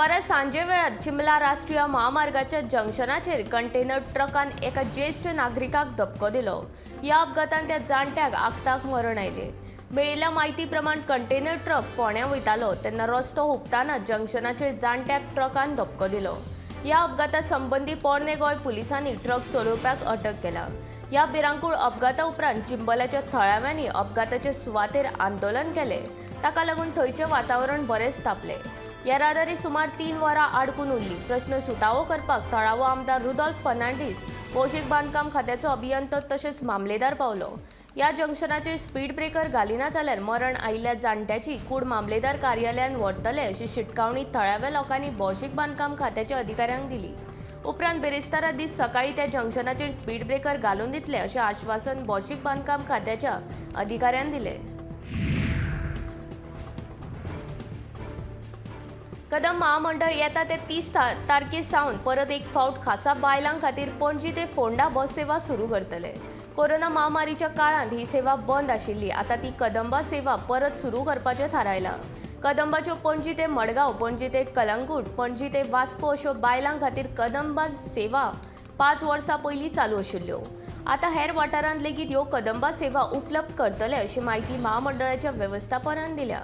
बुधवारा सांजे वेळार चिंबला राष्ट्रीय महामार्गाच्या जंक्शनाचेर कंटेनर ट्रकान एका ज्येष्ठ नागरिकाक धपको दिलो। या अपघातान त्या जाणट्याक आगताक मरण आयले। मेळिल्ल्या म्हायती प्रमाण कंटेनर ट्रक फोंड्यां वयतालो तेन्ना रस्तो हुंपताना जंक्शनाचेर जाणट्याक ट्रकान धपको दिलो। या अपघाता संबंधी पोरने गोंय पुलिसांनी ट्रक चलोवप्याक अटक केला। या भिरांकूळ अपघाता उपरांत चिंबलाच्या थळाव्यांनी अपघाताचे सुवातेर आंदोलन केले। ताका लागून थंयचें वातावरण बरेंच तापलें। येरादारी सुमार 3 वरां आडकून उरली। प्रश्न सुटावो करपाक थळावो आमदार रुदोल्फ फर्नांडीस, भौशीक बांदकाम खात्याचो अभियंतो तशेंच मामलेदार पावलो। या जंक्शनाचेर स्पीड ब्रेकर घालिना जाल्यार मरण आयिल्ल्या जाणट्याची कूड मामलेदार कार्यालयान व्हरतले अशी शिटकावणी थळाव्या लोकांनी भौशीक बांदकाम खात्याच्या अधिकाऱ्यांक दिली। उपरांत बेरेस्तारा दीस सकाळी त्या जंक्शनाचेर स्पीड ब्रेकर घालून दितले अशें आश्वासन भौशीक बांदकाम खात्याच्या अधिकाऱ्यान दिलें। कदम महामंडळ येता ते 30 तारखे सावन परत एक फावट खासा बायलां खातीर पणजी ते फोंडा बस सेवा सुरू करतले। कोरोना महामारीच्या काळांत ही सेवा बंद आशिल्ली, आता ती कदंबा सेवा परत सुरू करपाचें थारायलां। कदंबाच्यो पणजी ते मडगांव, पणजी ते कलंगूट, पणजी ते वास्को अशो बायलां खातीर कदंबा सेवा 5 वर्सां पयलीं चालू आशिल्ल्यो। आता हेर वाठारांत लेगीत ह्यो कदंबा सेवा उपलब्ध करतले अशी माहिती महामंडळाच्या वेवस्थापनान दिल्या।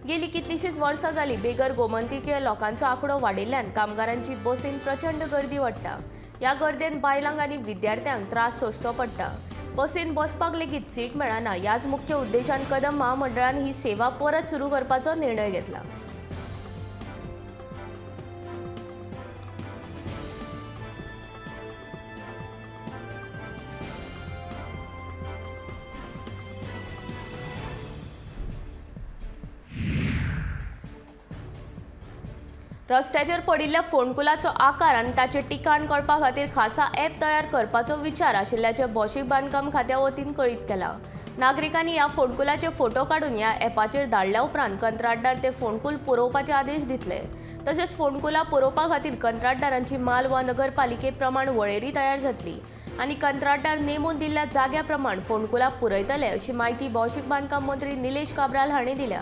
गेली कितलीशींच वर्सां जालीं बेगर गोमंतकीय लोकांचो आंकडो वाडिल्ल्यान कामगारांची बसीन प्रचंड गर्दी वाडटा। ह्या गर्देन बायलांक आनी विद्यार्थ्यांक त्रास सोंसचो पडटा। बसीन बसपाक लेगीत सीट मेळना। ह्याच मुख्य उद्देशान कदम महामंडळान ही सेवा परत सुरू करपाचो निर्णय घेतला। रस्त्याचेर पडिल्ल्या फोंडकुलाचो आकार आनी ताचें ठिकाण कळपा खातीर खासा ॲप तयार करपाचो विचार आशिल्ल्याचें भौशीक बांदकाम खात्या वतीन कळीत केलां। नागरिकांनी ह्या फोंडकुलाचे फोटो काडून ह्या ॲपाचेर धाडल्या उपरांत कंत्राटदार ते फोंडकूल पुरोवपाचे आदेश दितले। तशेंच फोंडकुलां पुरोवपा खातीर कंत्राटदारांची माल वा नगरपालिके प्रमाण वळेरी तयार जातली आनी कंत्राटदार नेमून दिल्ल्या जाग्या प्रमाण फोंडकुलां पुरयतले अशी माहिती भौशीक बांदकाम मंत्री निलेश काब्राल हांणी दिल्या।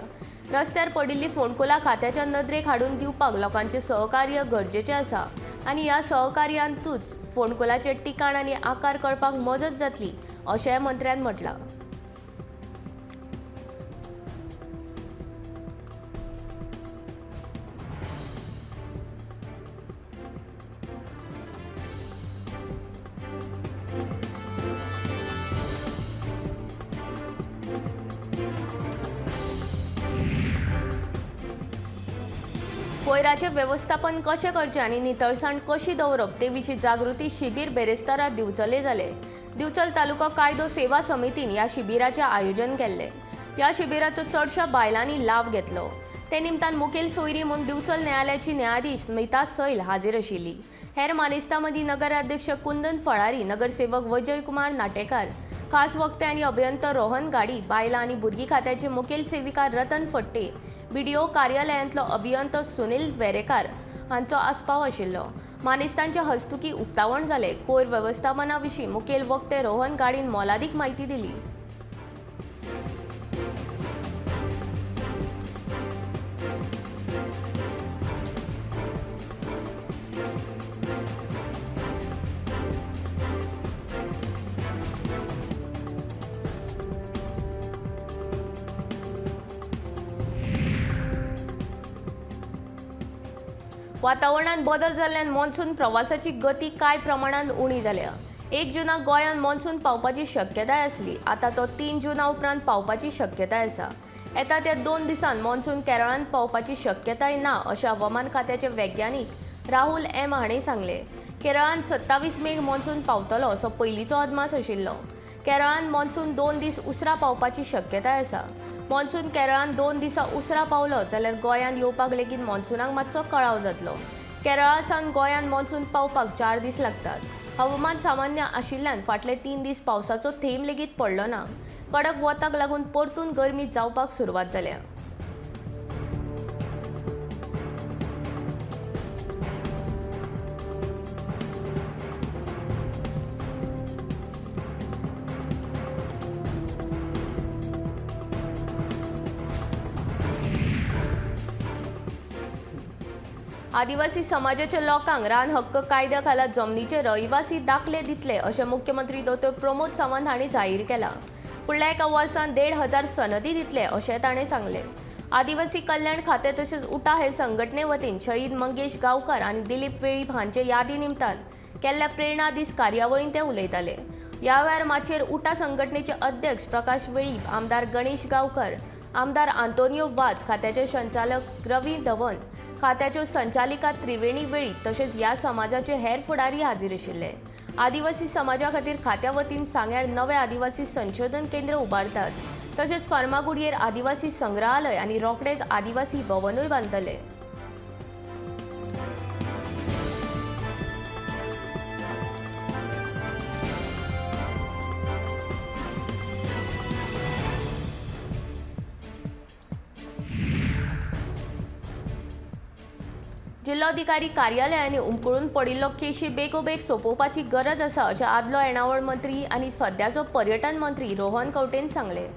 रस्त्यार पडिल्ली फोंडकुलां खात्याच्या नदरेक हाडून दिवपाक लोकांचें सहकार्य गरजेचें आसा आनी ह्या सहकार्यातूच फोंडकुलाचें ठिकाण आनी आकार कळपाक मजत जातली अशेंय मंत्र्यान म्हटलां। कोयराचें वेवस्थापन कशें करचें आनी नितळसाण कशी दवरप ते विशीं जागृती शिबीर बेरेस्तारा दिवचले जालें। दिवचल तालुको कायदो सेवा समितीन ह्या शिबिराचें आयोजन केल्लें। ह्या शिबिराचो चडशा बायलांनी लाव घेतलो। ते निमतान मुखेल सोयरी म्हूण दिवचल न्यायालयाची न्यायाधीश स्मिता सैल हाजीर आशिल्ली। हेर मानेस्तां मदीं नगराध्यक्ष कुंदन फळारी, नगरसेवक वजय कुमार नाटेकार, खास वक्ते आनी अभियंतो रोहन गाडी, बायलां आनी भुरगीं खात्याचे मुखेल सेविका रतन फट्टे, बीडीओ कार्यालयांतलो अभियंतो सुनील वेरेकार हांचो आस्पाव आशिल्लो। मानेस्तांच्या हस्तुकी उक्तावण जालें। कोयर वेवस्थापना विशीं मुखेल वक्ते रोहन गाडीन मोलादीक म्हायती दिली। वातावरणात बदल जाल्ल्यान मॉन्सून प्रवासाची गती कांय प्रमाणात उणी जाल्या। 1 जूनाक गोंयांत मॉन्सून पावपाची शक्यताय आसली। आता तो 3 जूना उपरांत पावपाची शक्यताय आसा। येता त्या 2 दिसांत मॉन्सून केरळांत पावपाची शक्यताय ना अशें हवामान खात्याचे वैज्ञानीक राहुल एम हांणी सांगलें। केरळांत 27 मेक मॉन्सून पावतलो असो पयलींचो अदमास आशिल्लो। केरळांत मॉन्सून 2 दीस उसरा पावपाची शक्यताय आसा। मॉन्सून केरळांत 2 दिसां उसरा पावलो जाल्यार गोंयांत येवपाक लेगीत मॉन्सूनाक मातसो कळाव जातलो। केरळा सावन गोंयांत मॉन्सून पावपाक 4 दीस लागतात। हवामान सामान्य आशिल्ल्यान फाटले 3 दीस पावसाचो थेंब लेगीत पडलो ना। कडक वताक लागून परतून गरमी जावपाक सुरवात जाल्या। आदिवासी समाजाच्या लोकांक रान हक्क कायद्या खाला जमनीचे रहिवासी दाखले दितले अशें मुख्यमंत्री डॉ प्रमोद सावंत हांणी जाहीर केला। फुडल्या एका वर्सान 1,500 सनदी दितले अशें ताणें सांगलें। आदिवासी कल्याण खातें तशेंच उटा हे संघटने वतीन शहीद मंगेश गांवकार आनी दिलीप वेळीप हांचे यादी निमतान केल्ल्या प्रेरणा दीस कार्यावळींत ते उलयताले। ह्या वेळार माचयेर उटा संघटनेचे अध्यक्ष प्रकाश वेळीप, आमदार गणेश गांवकार, आमदार आंतोनियो वाज, खात्याचे संचालक रवी धवन, खात्याच्यो संचालिका त्रिवेणी वेळीप तशेंच ह्या समाजाचे हेर फुडारी हाजीर आशिल्ले। आदिवासी समाजा खातीर खात्या वतीन सांग्यार नवे आदिवासी संशोधन केंद्र उबारतात, तशेंच फार्मागुडयेर आदिवासी संग्रहालय आनी रोखडेच आदिवासी भवनूय बांदतले। जिल्लोधिकारी कार्यालयांनी उमकुळून पडिल्लो केशी बेगोबेग सोंपोवपाची गरज आसा अशें आदलो येणावळ मंत्री आनी सद्याचो पर्यटन मंत्री रोहन खंवटेन सांगलें।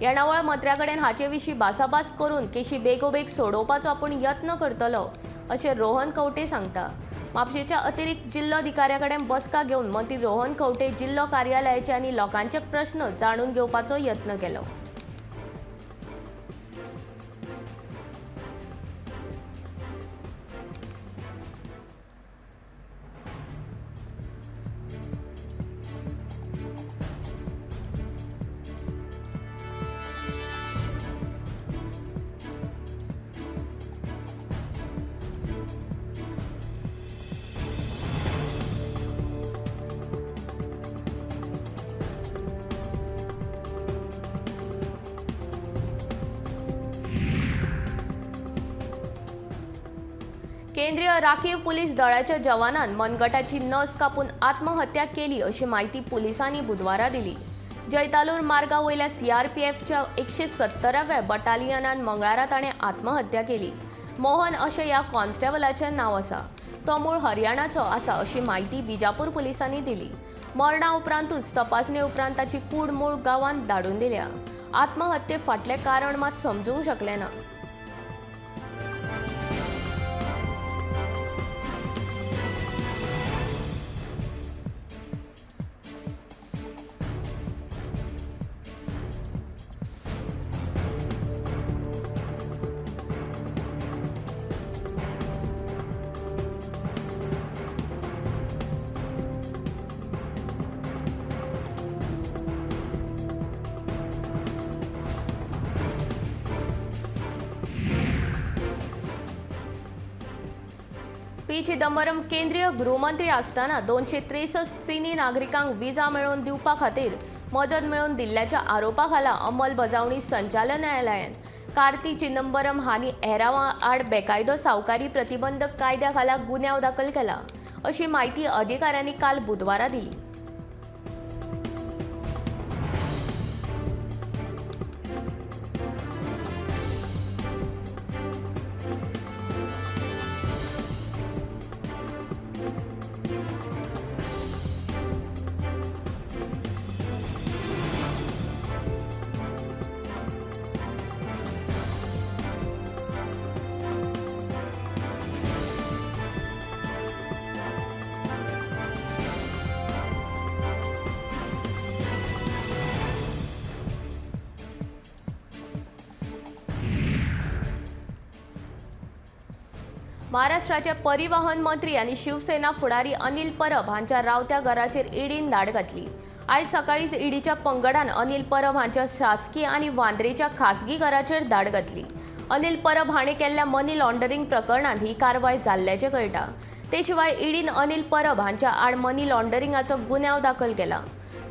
येणावळ मंत्र्या कडेन हाचे विशीं भासाभास करून केशी बेगोबेग सोडोवपाचो आपूण यत्न करतलो अशें रोहन खंवटे सांगता। म्हापशेच्या अतिरिक्त जिल्लोधिकाऱ्या कडेन बसका घेवन मंत्री रोहन खंवटे जिल्लो कार्यालयाचे आनी लोकांचे प्रस्न जाणून घेवपाचो यत्न केलो। केंद्रीय राखीव पुलीस दळाच्या जवानान मनगटाची नस कापून आत्महत्या केली अशी माहिती पुलिसांनी बुधवारा दिली। जैतालूर मार्गा वयल्या CRPFच्या 170व्या बटालियनान मंगळारा ताणें आत्महत्या केली। मोहन अशें ह्या कॉन्स्टेबलाचें नांव आसा। तो मूळ हरियाणाचो आसा अशी माहिती बिजापूर पुलिसांनी दिली। मरणा उपरांतूच तपासणे उपरांत ताची कूड मूळ गांवांत धाडून दिल्या। आत्महत्ये फाटलें कारण मात समजूंक शकलें ना। पी चिदंबरम केंद्रीय गृहमंत्री आसतना 263 चीनी नागरिकांक विजा मेळोवन दिवपा खातीर मजत मेळोवन दिल्ल्याच्या आरोपा खाला अंमलबजावणी संचालनालयान कार्ती चिदंबरम हांणी हेरावां आड बेकायदो सावकारी प्रतिबंधक कायद्या खाला गुन्यांव दाखल केला अशी माहिती अधिकाऱ्यांनी काल बुधवारा दिली। महाराष्ट्राचे परिवहन मंत्री आणि शिवसेना फुडारी अनिल परब हांच्या रावत्या घराचेर ईडीन धाड घातली। आयज सकाळीच ईडीच्या पंगडान अनिल परब हांच्या शासकीय आणि वांद्रेच्या खासगी घराचेर धाड घातली। अनिल परब हाणें केल्ल्या मनी लॉन्डरिंग प्रकरणांत ही कारवाय जाल्ल्याचें कळटा। ते शिवाय ईडीन अनिल परब हांच्या आड मनी लॉन्डरिंगाचो गुन्यांव दाखल केला।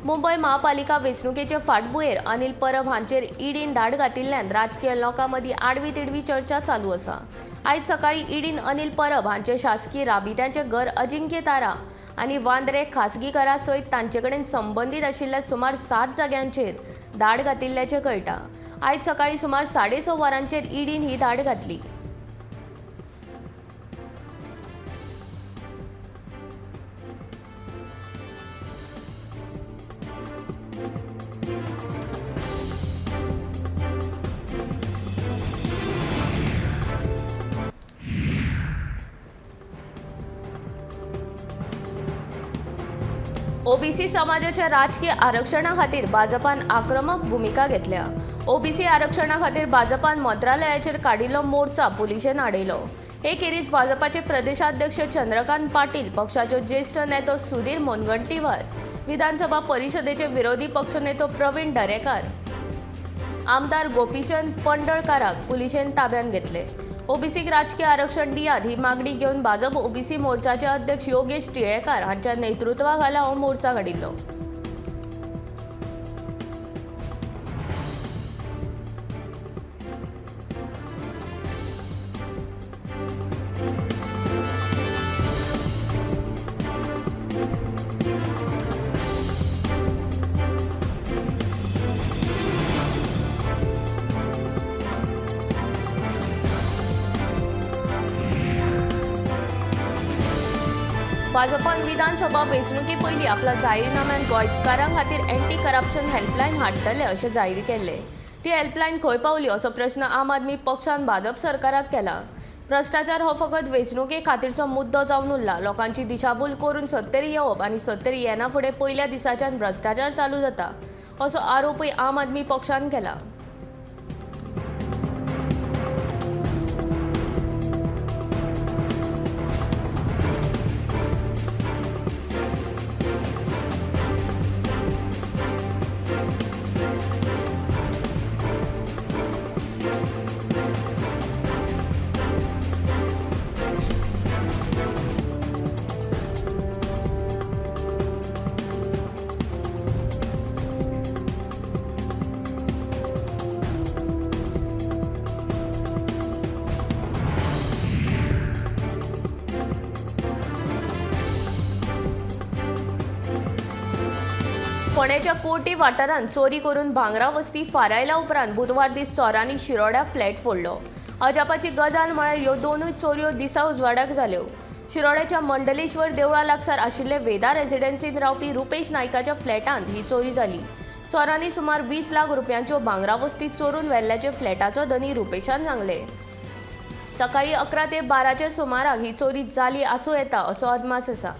मुंबय महापालिका वेंचणुकेचे फाटभुंयेर अनिल परब हांचेर ईडीन धाड घातिल्ल्यान राजकीय लोकां मदीं आडवी तिडवी चर्चा चालू आसा। आयज सकाळी ईडीन अनिल परब हांचे शासकीय राबित्याचे घर अजिंक्य तारा आनी वांद्रे खासगी घरा सयत तांचे कडेन संबंदीत आशिल्ल्या सुमार 7 जाग्यांचेर धाड घातिल्ल्याचें कळटा। आयज सकाळी सुमार 6:30 वरांचेर ईडीन ही धाड घातली। ओबीसी समाजाच्या राजकीय आरक्षणा खातीर भाजपान आक्रमक भूमिका घेतल्या. ओबीसी आरक्षणा खातीर भाजपान मंत्रालयाचेर काडिल्लो मोर्चा पुलिशेन आडयलो. हे खेरीज भाजपाचे प्रदेशाध्यक्ष चंद्रकांत पाटील, पक्षाचो ज्येष्ठ नेतो सुधीर मुनगंटीवार, विधानसभा परिषदेचे विरोधी पक्षनेतो प्रवीण दरेकर, आमदार गोपीचंद पडळकराक पुलिशेन ताब्यात घेतले. ओबीसीक राजकीय आरक्षण दियात ही मागणी घेवन भाजप ओबीसी मोर्चाचे अध्यक्ष योगेश टिळेकर हांच्या नेतृत्वाखाला हो मोर्चा काडिल्लो. भाजपान विधानसभा वेंचणुके पयलीं आपल्या जाहीरनाम्यान गोंयकारां खातीर एंटी करप्शन हेल्पलायन हाडटले अशें जाहीर केल्ले. ती हेल्पलायन खंय पावली असो प्रश्न आम आदमी पक्षान भाजप सरकाराक केला. भ्रष्टाचार हो फकत वेंचणुके खातीरचो मुद्दो जावन उरला. लोकांची दिशाभूल करून सत्तेर येवप आनी सत्तेर येना फुडें पयल्या दिसाच्यान भ्रष्टाचार चालू जाता असो आरोपय आम आदमी पक्षान केला. फोंडेच्या कोटी वाठारांत चोरी करून भांगरा वस्ती फारायल्या उपरांत बुधवार दीस चोरांनी शिरोड्या फ्लॅट फोडलो. अजापाची गजाल म्हळ्यार ह्यो दोनूय चोरयो दिसा उजवाडाक जाल्यो. शिरोड्याच्या मंडलेश्वर देवळा लागसार आशिल्ले वेदा रेसिडेन्सींत रावपी रुपेश नायकाच्या फ्लॅटांत ही चोरी जाली. चोरांनी सुमार 20 लाख रुपयांच्यो भांगरा वस्ती चोरून व्हेल्ल्याचे फ्लॅटाचो धनी रुपेशान सांगले. सकाळी 11 ते 12च्या सुमाराक ही चोरी जाली आसूं येता असो अदमास आसा.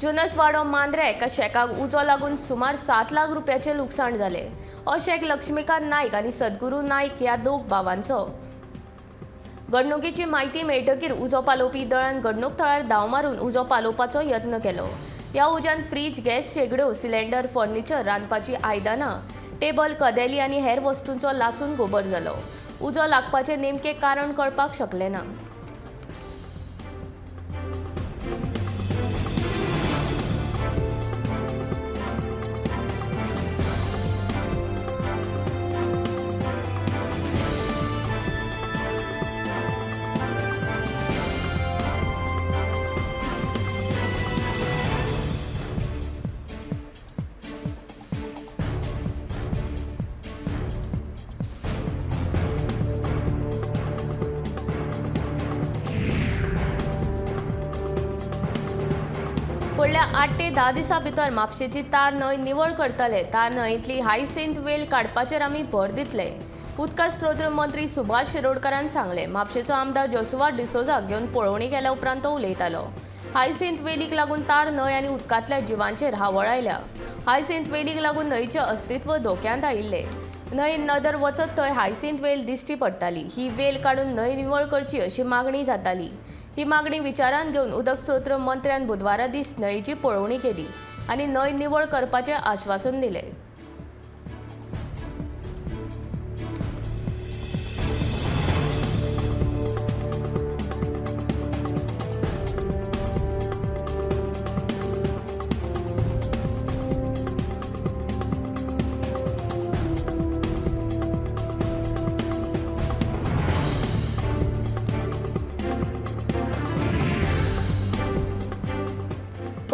जुनसवाडो मांद्रे एका शेकाक उजो लागून सुमार 7 लाख रुपयाचे लुकसाण जाले. हो शेक लक्ष्मीकांत नायक आनी सद्गुरू नायक ह्या दोग भावांचो. घडणुकेची म्हायती मेळटकीर उजो पालोवपी दळान घडणूक थळार धांव मारून उजो पालोवपाचो यत्न केलो. ह्या उज्यान फ्रीज, गॅस शेगड्यो, सिलेंडर, फर्निचर, रांदपाची आयदनां, टेबल, कदेली आनी हेर वस्तूंचो लासून गोबर जालो. उजो लागपाचें नेमकें कारण कळपाक शकलें ना. फुडल्या 8 ते 10 दिसां भितर म्हापशेची तार न्हंय निवळ करतले. तार न्हंयेंतली हायसिंथ वेल काडपाचेर आमी भर दितले. उदका स्त्रोत मंत्री सुभाष शिरोडकरान सांगले. म्हापशेचो आमदार जोसुआ डिसोजाक घेवन पळोवणी केल्या उपरांत तो उलयतालो. हायसिंथ वेलीक लागून तार न्हंय आनी उदकांतल्या जिवांचेर हावळ आयल्या. हायसिंथ वेलीक लागून न्हंयचें अस्तित्व धोक्यांत आयिल्लें. न्हंयेन नदर वचत थंय हायसिंथ वेल दिश्टी पडटाली. ही वेल काडून न्हंय निवळ करची अशी मागणी जाताली. ही मागणी विचारांत घेवन उदक स्त्रोत मंत्र्यान बुधवारा दीस न्हंयेची पळोवणी केली आनी न्हंय निवळ करपाचें आश्वासन दिलें.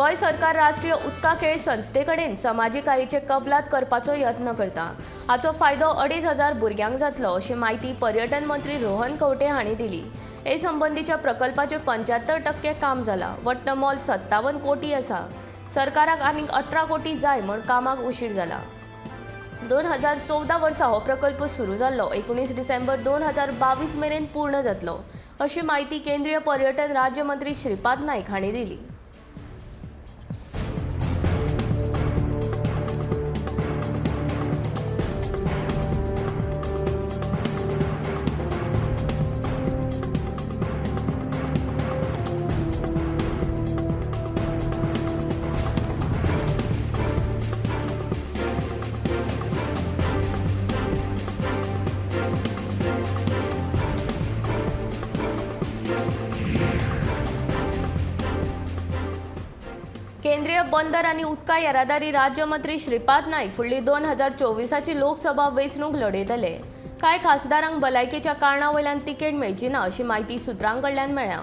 गोंय सरकार राष्ट्रीय उदका खेळ संस्थे कडेन समाजीक आयेचे कबलात करपाचो यत्न करता। हाचो फायदो 2,500 भुरग्यांक जातलो अशी माहिती पर्यटन मंत्री रोहन खंवटे हांणी दिली। हे संबंधीच्या प्रकल्पाचे 75% काम जाला। वट्ट मोल 57 कोटी आसा। सरकाराक आनीक 18 कोटी जाय म्हूण कामाक उशीर जाला। 2014 वर्सा हो प्रकल्प सुरू जाल्लो 19 डिसेंबर 2022 मेरेन पूर्ण जातलो अशी माहिती केंद्रीय पर्यटन राज्यमंत्री श्रीपाद नाईक हांणी दिली। केंद्रीय बंदर आणि उदका येरादारी राज्यमंत्री श्रीपाद नाईक फुडली 2024ची लोकसभा वेंचणूक लढयतले। कांय खासदारांक भलायकेच्या कारणावयल्यान तिकेट मेळची ना अशी माहिती सुत्रांकडल्यान मेळ्ळ्या।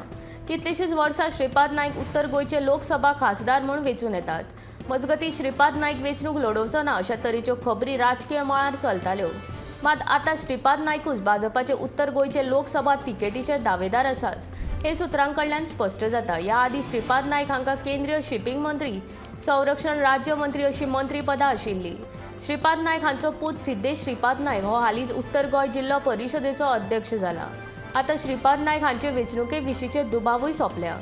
कितलीशींच वर्सां श्रीपाद नाईक उत्तर गोंयचे लोकसभा खासदार म्हूण वेंचून येतात। मजगतीं श्रीपाद नाईक वेंचणूक लढोवचो ना अशा तरेच्यो खबरी राजकीय मळार चलताल्यो। मात आतां श्रीपाद नाईकूच भाजपाचे उत्तर गोंयचे लोकसभा तिकेटीचे दावेदार आसात हे सुत्रांकडल्यान स्पश्ट जाता। ह्या आदी श्रीपाद नाईक हांकां केंद्रीय शिपिंग मंत्री, संरक्षण राज्य मंत्री अशी मंत्रीपदां आशिल्ली। श्रीपाद नाईक हांचो पूत सिद्धेश श्रीपाद नाईक हो हालींच उत्तर गोंय जिल्लो परिशदेचो अध्यक्ष जाला। आतां श्रीपाद नाईक हांचे वेंचणुके विशींचे दुबावूय सोंपल्या।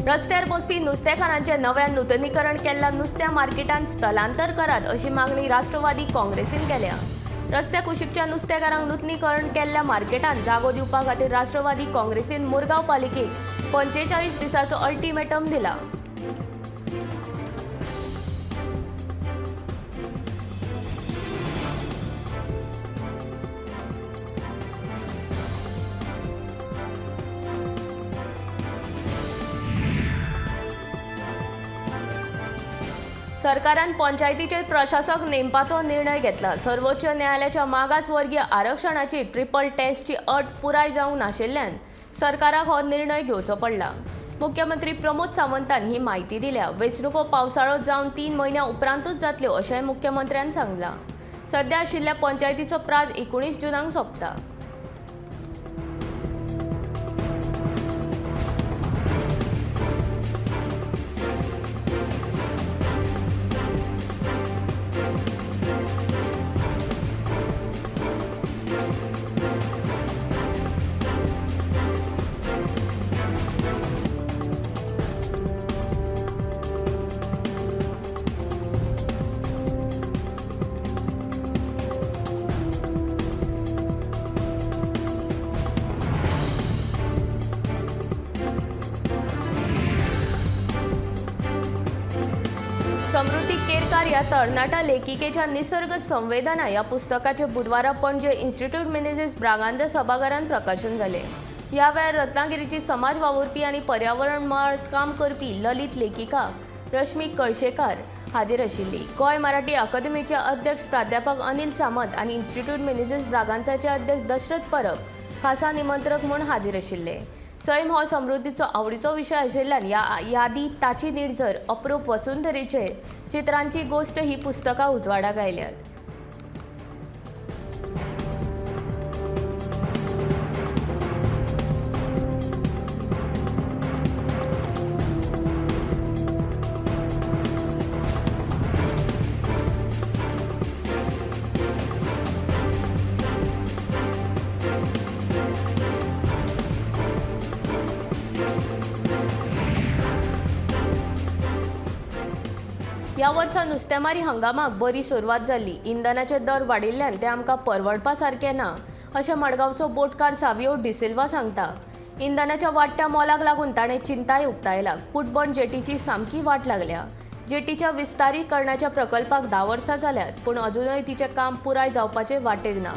रस्त्यार बसपी नुस्तेकारांचे नव्यान नूतनीकरण केल्ल्या नुस्त्या मार्केटांत स्थलांतर करात अशी मागणी राष्ट्रवादी काँग्रेसीन केल्या। रस्त्या कुशीकच्या नुस्तेकारांक नूतनीकरण केल्ल्या मार्केटांत जागो दिवपा खातीर राष्ट्रवादी काँग्रेसीन मुरगांव पालिकेक 45 दिसांचो अल्टिमेटम दिला। सरकारान पंचायतीचे प्रशासक नेमपाचो निर्णय घेतला। सर्वोच्च न्यायालयाच्या मागासवर्गीय आरक्षणाची ट्रिपल टेस्टची अट पुराय जावंक नाशिल्ल्यान सरकाराक हो निर्णय घेवचो पडला। मुख्यमंत्री प्रमोद सावंतान ही माहिती दिल्या। वेंचणुको पावसाळो जावन 3 म्हयन्या उपरांतूच जातल्यो अशेंय मुख्यमंत्र्यान सांगलां। सध्या आशिल्ल्या पंचायतीचो प्राज 19 जूनाक सोंपता। समृद्धी केरकार या तरणाट्या लेखिकेच्या निसर्ग संवेदना या पुस्तकाचे बुधवारा पणजे इन्स्टिट्यूट मिनेझिस ब्रागांच्या सभाघरांत प्रकाशन जाले। ह्या वेळार रत्नागिरीची समाज वावुरपी आणि पर्यावरण मळार काम करपी ललित लेखिका रश्मी कळशेकार हाजीर आशिल्ली। गोंय मराठी अकादेमीचे अध्यक्ष प्राध्यापक अनिल सामंत आणि इन्स्टिट्यूट मिनेझिस ब्रागांचाचे अध्यक्ष दशरथ परब खासा निमंत्रक म्हूण हाजीर आशिल्ले। सैम हो समृद्धीचो आवडीचो विशय आशिल्ल्यान ह्या यादीत ताची निर्जर अप्रूप वसुंधरेचे चित्रांची गोष्ट ही पुस्तकां उजवाडाक आयल्यात। ह्या वर्सा नुस्तेमारी हंगामाक बरी सुरवात जाली. इंधनाचे दर वाडिल्ल्यान ते आमकां परवडपा सारकें ना अशें मडगांवचो बोटकार सावियो डिसिल्वा सांगता. इंधनाच्या वाडट्या मोलाक लागून ताणें चिंताय उक्तायला. कुटबण जेटीची सामकी वाट लागल्या. जेटीच्या विस्तारीकरणाच्या प्रकल्पाक 10 वर्सां जाल्यात, पूण अजूनय तिचें काम पुराय जावपाचे वाटेर ना.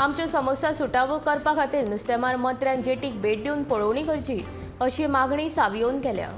आमच्यो समस्या सुटावो करपा खातीर नुस्तेमार मंत्र्यान जेटीक भेट दिवन पळोवणी करची अशी मागणी सावियोन केल्या.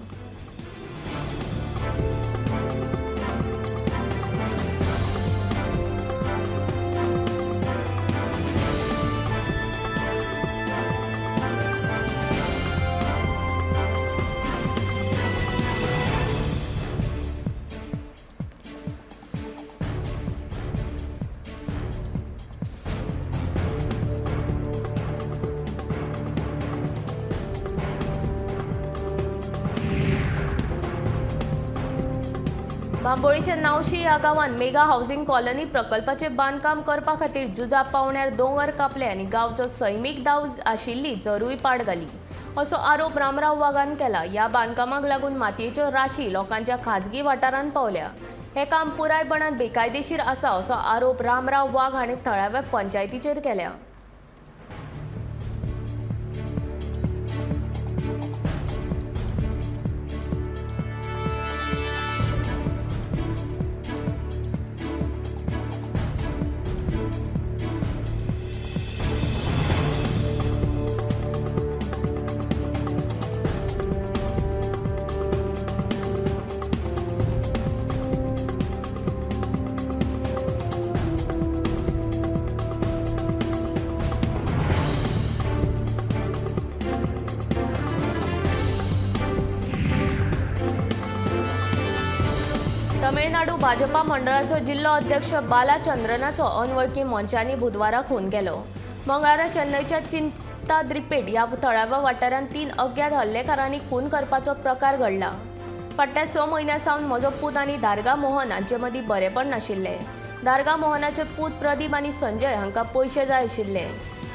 बांबोळीच्या नावशी ह्या गांवांत मेगा हाऊसिंग कॉलनी प्रकल्पाचे बांदकाम करपा खातीर जुजा पावण्यार दोंगर कापले आनी गांवचो सैमीक दाव आशिल्ली जरूय पाड घाली असो आरोप रामराव वाघान केला. ह्या बांदकामाक लागून मातयेच्यो राशी लोकांच्या खाजगी वाठारांत पावल्या. हे काम पुरायपणान बेकायदेशीर आसा असो आरोप रामराव वाघ हाणें थळाव्या पंचायतीचेर केल्या. तमिळनाडू भाजपा मंडळाचो जिल्लो अध्यक्ष बालाचंद्रनाचो अनवळखी मनशांनी बुधवारा खून केलो. मंगळारा चेन्नईच्या चिंताद्रिपेट ह्या थळाव्या वाठारांत 3 अज्ञात हल्लेकारांनी खून करपाचो प्रकार घडला. फाटल्या 6 म्हयन्यां सावन म्हजो पूत आनी दारगा मोहन हांचे मदीं बरेपण नाशिल्ले. दारगा मोहनाचे पूत प्रदीप आनी संजय हांकां पयशे जाय आशिल्ले.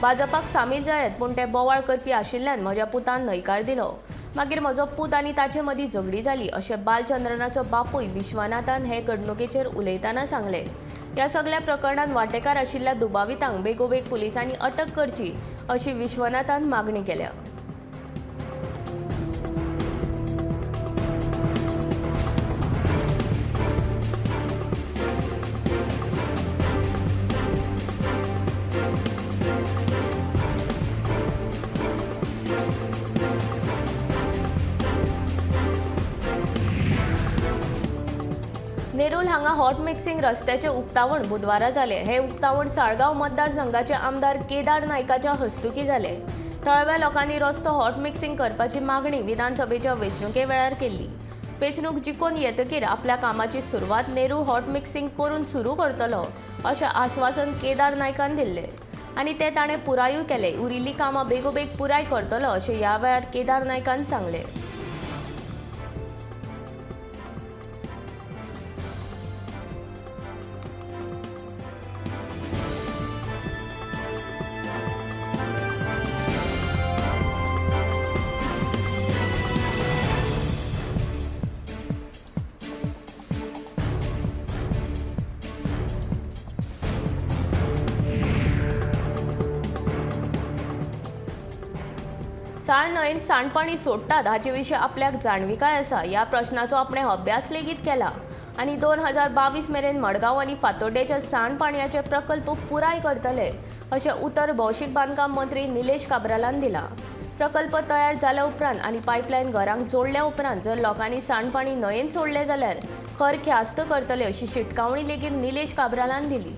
भाजपाक सामील जायत, पूण ते बोवाळ करपी आशिल्ल्यान म्हज्या पुतान न्हयकार दिलो. मागीर म्हजो पूत आनी ताचे मदीं झगडी जाली अशें बालचंद्रनाचो बापूय विश्वनाथान हे घडणुकेचेर उलयतना सांगले. ह्या सगळ्या प्रकरणांत वांटेकार आशिल्ल्या दुबावितांक बेगोबेग पुलिसांनी अटक करची अशी विश्वनाथान मागणी केल्या. नेरूल हांगा हॉट मिक्सिंग रस्त्याचे उक्तावण बुधवारा जाले. हे उक्तावण साळगांव मतदारसंघाचे आमदार केदार नायकाच्या हस्तुकी जाले. थळाव्या लोकांनी रस्तो हॉट मिक्सिंग करपाची मागणी विधानसभेच्या वेंचणुके वेळार केल्ली. वेंचणूक जिखून येतकीर आपल्या कामाची सुरवात नेरू हॉट मिक्सिंग करून सुरू करतलो अशें आश्वासन केदार नायकान दिल्ले आनी ते ताणें पुरायूय केले. उरिल्लीं कामां बेगोबेग पुराय करतलो अशें ह्या वेळार केदार नायकान सांगले. साळ न्हंयेंत सांडपाणी सोडटात हाचे विशीं आपल्याक जाणविकाय आसा ह्या प्रश्नाचो आपणे अभ्यास लेगीत केला आनी 2022 मेरेन मडगांव आनी फातोड्डेच्या सांडपाणयाचे प्रकल्प पुराय करतले अशें उतर भौशीक बांदकाम मंत्री निलेश काब्रालान दिला. प्रकल्प तयार जाल्या उपरांत आनी पायपलायन घरांक जोडल्या उपरांत जर लोकांनी सांडपाणी न्हंयेंत सोडलें जाल्यार खर ख्यास्त करतले अशी शिटकावणी लेगीत निलेश काब्रालान दिली.